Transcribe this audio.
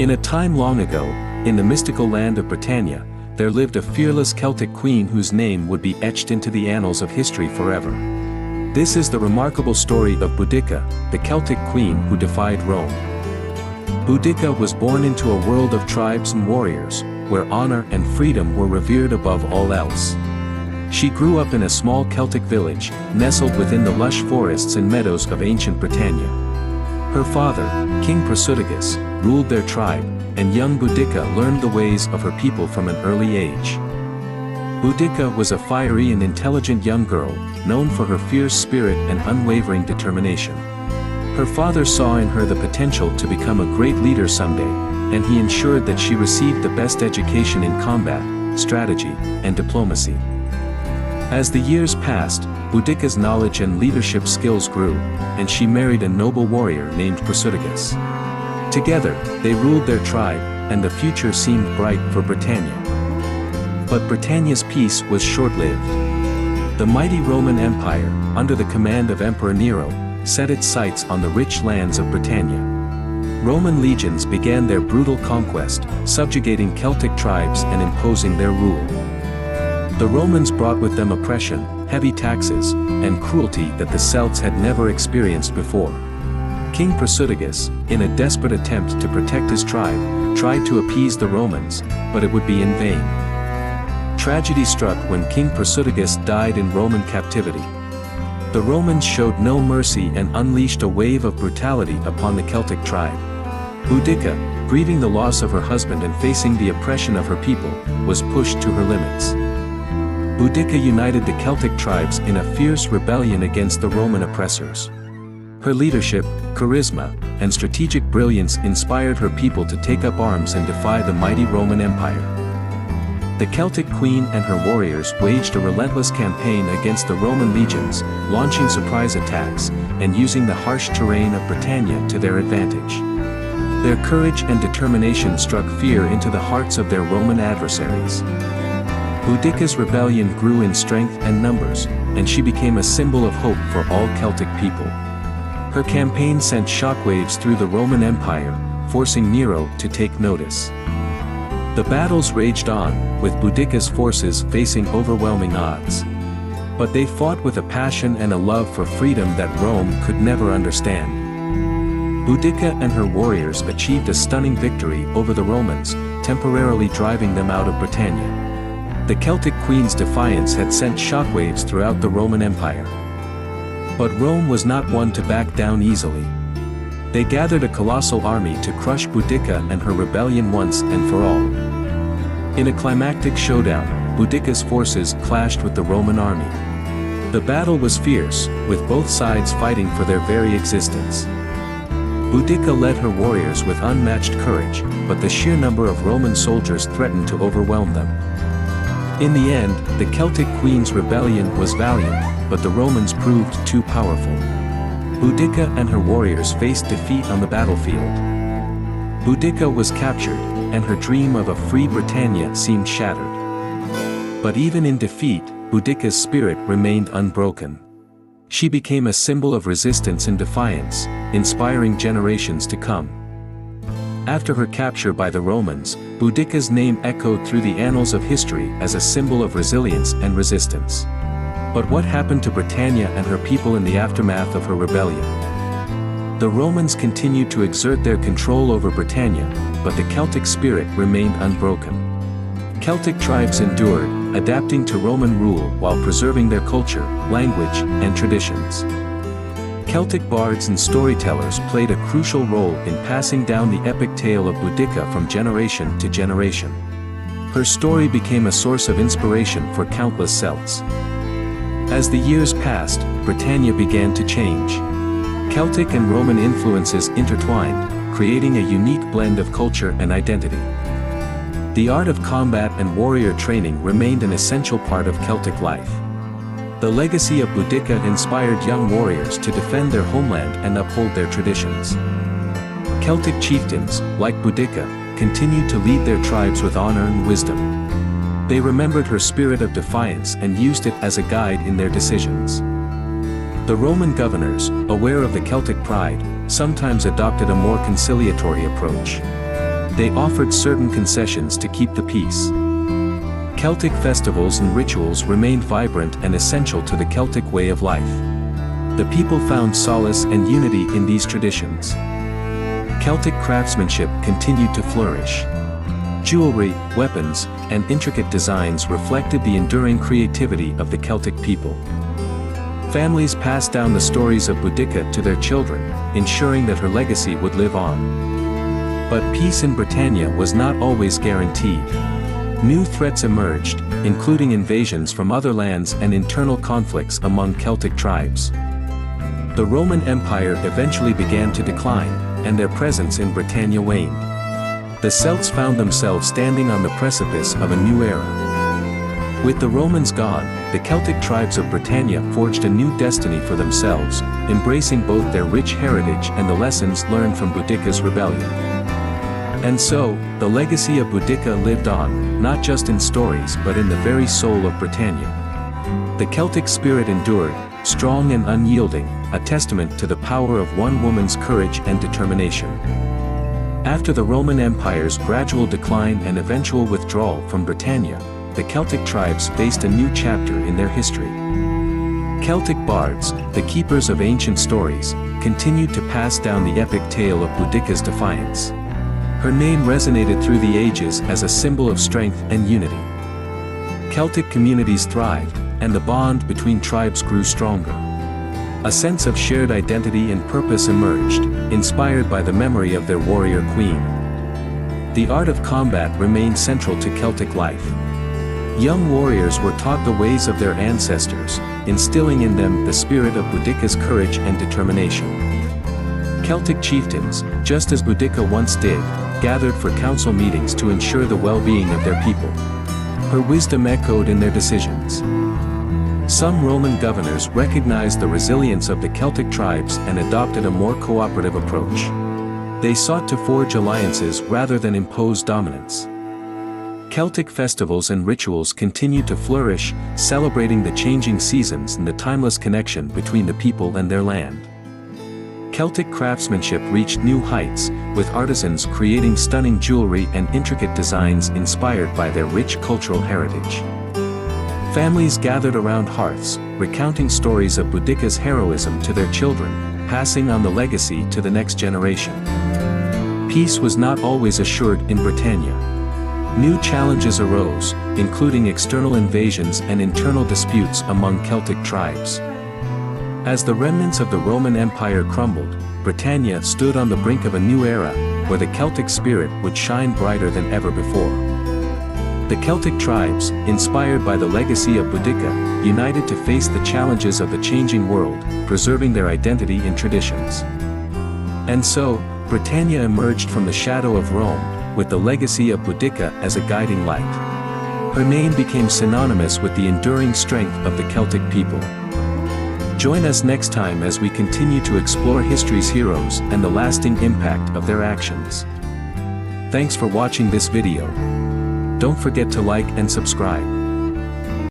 In a time long ago, in the mystical land of Britannia, there lived a fearless Celtic queen whose name would be etched into the annals of history forever. This is the remarkable story of Boudica, the Celtic queen who defied Rome. Boudica was born into a world of tribes and warriors, where honor and freedom were revered above all else. She grew up in a small Celtic village, nestled within the lush forests and meadows of ancient Britannia. Her father, King Prasutagus, ruled their tribe, and young Boudica learned the ways of her people from an early age. Boudica was a fiery and intelligent young girl, known for her fierce spirit and unwavering determination. Her father saw in her the potential to become a great leader someday, and he ensured that she received the best education in combat, strategy, and diplomacy. As the years passed, Boudica's knowledge and leadership skills grew, and she married a noble warrior named Prasutagus. Together, they ruled their tribe, and the future seemed bright for Britannia. But Britannia's peace was short-lived. The mighty Roman Empire, under the command of Emperor Nero, set its sights on the rich lands of Britannia. Roman legions began their brutal conquest, subjugating Celtic tribes and imposing their rule. The Romans brought with them oppression, heavy taxes, and cruelty that the Celts had never experienced before. King Prasutagus, in a desperate attempt to protect his tribe, tried to appease the Romans, but it would be in vain. Tragedy struck when King Prasutagus died in Roman captivity. The Romans showed no mercy and unleashed a wave of brutality upon the Celtic tribe. Boudica, grieving the loss of her husband and facing the oppression of her people, was pushed to her limits. Boudica united the Celtic tribes in a fierce rebellion against the Roman oppressors. Her leadership, charisma, and strategic brilliance inspired her people to take up arms and defy the mighty Roman Empire. The Celtic queen and her warriors waged a relentless campaign against the Roman legions, launching surprise attacks, and using the harsh terrain of Britannia to their advantage. Their courage and determination struck fear into the hearts of their Roman adversaries. Boudica's rebellion grew in strength and numbers, and she became a symbol of hope for all Celtic people. Her campaign sent shockwaves through the Roman Empire, forcing Nero to take notice. The battles raged on, with Boudica's forces facing overwhelming odds. But they fought with a passion and a love for freedom that Rome could never understand. Boudica and her warriors achieved a stunning victory over the Romans, temporarily driving them out of Britannia. The Celtic queen's defiance had sent shockwaves throughout the Roman Empire. But Rome was not one to back down easily. They gathered a colossal army to crush Boudica and her rebellion once and for all. In a climactic showdown, Boudica's forces clashed with the Roman army. The battle was fierce, with both sides fighting for their very existence. Boudica led her warriors with unmatched courage, but the sheer number of Roman soldiers threatened to overwhelm them. In the end, the Celtic queen's rebellion was valiant, but the Romans proved too powerful. Boudica and her warriors faced defeat on the battlefield. Boudica was captured, and her dream of a free Britannia seemed shattered. But even in defeat, Boudica's spirit remained unbroken. She became a symbol of resistance and defiance, inspiring generations to come. After her capture by the Romans, Boudica's name echoed through the annals of history as a symbol of resilience and resistance. But what happened to Britannia and her people in the aftermath of her rebellion? The Romans continued to exert their control over Britannia, but the Celtic spirit remained unbroken. Celtic tribes endured, adapting to Roman rule while preserving their culture, language, and traditions. Celtic bards and storytellers played a crucial role in passing down the epic tale of Boudica from generation to generation. Her story became a source of inspiration for countless Celts. As the years passed, Britannia began to change. Celtic and Roman influences intertwined, creating a unique blend of culture and identity. The art of combat and warrior training remained an essential part of Celtic life. The legacy of Boudica inspired young warriors to defend their homeland and uphold their traditions. Celtic chieftains, like Boudica, continued to lead their tribes with honor and wisdom. They remembered her spirit of defiance and used it as a guide in their decisions. The Roman governors, aware of the Celtic pride, sometimes adopted a more conciliatory approach. They offered certain concessions to keep the peace. Celtic festivals and rituals remained vibrant and essential to the Celtic way of life. The people found solace and unity in these traditions. Celtic craftsmanship continued to flourish. Jewelry, weapons, and intricate designs reflected the enduring creativity of the Celtic people. Families passed down the stories of Boudica to their children, ensuring that her legacy would live on. But peace in Britannia was not always guaranteed. New threats emerged, including invasions from other lands and internal conflicts among Celtic tribes. The Roman Empire eventually began to decline, and their presence in Britannia waned. The Celts found themselves standing on the precipice of a new era. With the Romans gone, the Celtic tribes of Britannia forged a new destiny for themselves, embracing both their rich heritage and the lessons learned from Boudica's rebellion. And so, the legacy of Boudica lived on, not just in stories but in the very soul of Britannia. The Celtic spirit endured, strong and unyielding, a testament to the power of one woman's courage and determination. After the Roman Empire's gradual decline and eventual withdrawal from Britannia, the Celtic tribes faced a new chapter in their history. Celtic bards, the keepers of ancient stories, continued to pass down the epic tale of Boudica's defiance. Her name resonated through the ages as a symbol of strength and unity. Celtic communities thrived, and the bond between tribes grew stronger. A sense of shared identity and purpose emerged, inspired by the memory of their warrior queen. The art of combat remained central to Celtic life. Young warriors were taught the ways of their ancestors, instilling in them the spirit of Boudica's courage and determination. Celtic chieftains, just as Boudica once did, gathered for council meetings to ensure the well-being of their people. Her wisdom echoed in their decisions. Some Roman governors recognized the resilience of the Celtic tribes and adopted a more cooperative approach. They sought to forge alliances rather than impose dominance. Celtic festivals and rituals continued to flourish, celebrating the changing seasons and the timeless connection between the people and their land. Celtic craftsmanship reached new heights, with artisans creating stunning jewelry and intricate designs inspired by their rich cultural heritage. Families gathered around hearths, recounting stories of Boudica's heroism to their children, passing on the legacy to the next generation. Peace was not always assured in Britannia. New challenges arose, including external invasions and internal disputes among Celtic tribes. As the remnants of the Roman Empire crumbled, Britannia stood on the brink of a new era, where the Celtic spirit would shine brighter than ever before. The Celtic tribes, inspired by the legacy of Boudica, united to face the challenges of the changing world, preserving their identity and traditions. And so, Britannia emerged from the shadow of Rome, with the legacy of Boudica as a guiding light. Her name became synonymous with the enduring strength of the Celtic people. Join us next time as we continue to explore history's heroes and the lasting impact of their actions. Thanks for watching this video. Don't forget to like and subscribe.